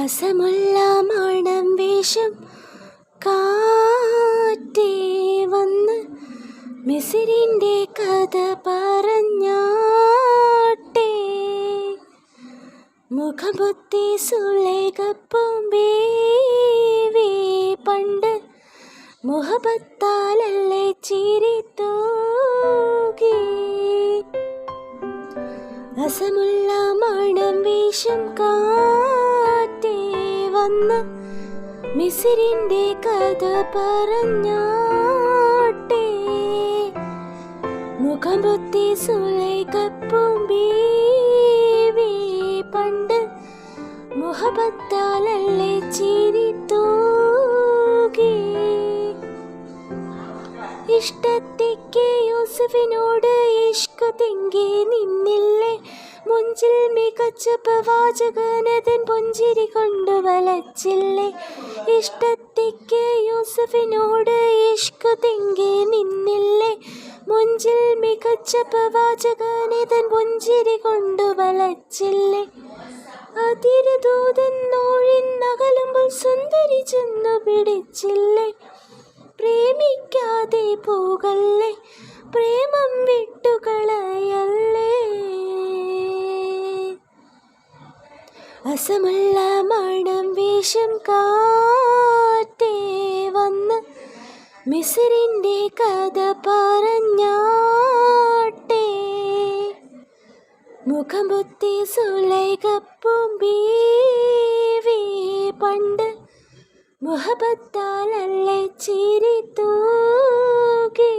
അസമുള്ള മണം വേഷം കാറ്റേ വന്ന് മിസിരിൻ്റെ കഥ പറഞ്ഞാട്ടെ. മുഖംപൊത്തി സുലേഖപ്പും ബീവി പണ്ട് മുഹബത്താലല്ലേ ചിരി തൂകി. അസമുള്ള മണം വേഷം കാറ്റേ വന്ന് മിസിരിൻ്റെ കഥ പറഞ്ഞാട്ടെ. മുഖംപൊത്തി സുലേഖപ്പും ബീവി പണ്ട് മുഹബത്താലല്ലേ ചിരി തൂകി. ഇഷ്ടത്തിക്ക് യൂസഫിനോട് ഇഷ്കു തിങ്കി നിന്നില്ലേ, മുഞ്ചിൽ മികച്ച പ്രവാചകനതൻ പുഞ്ചിരി കൊണ്ടു വലച്ചില്ലേ. ഇഷ്ടത്തിക്ക് യൂസഫിനോട് ഇഷ്കു തിങ്കി നിന്നില്ലേ, മുഞ്ചിൽ മികച്ച പ്രവാചകനതൻ പുഞ്ചിരി കൊണ്ടു വലച്ചില്ലേ. അതിരദൂതൻ നോഴിന്നകലുമ്പോൾ സുന്ദരി ചെന്നു പിടിച്ചില്ലേ. പ്രേമിക്കാതെ പോകല്ലേ, പ്രേമം വിട്ടുകളയല്ലേ. അസമുള്ള മണം വേഷം കാറ്റേ വന്ന് മിസിരിൻ്റെ കഥ പറഞ്ഞാട്ടെ. മുഖംപൊത്തി സുലേഖപ്പും ബീവി പണ്ട് മുഹബത്താലല്ലേ ചിരി തൂകി.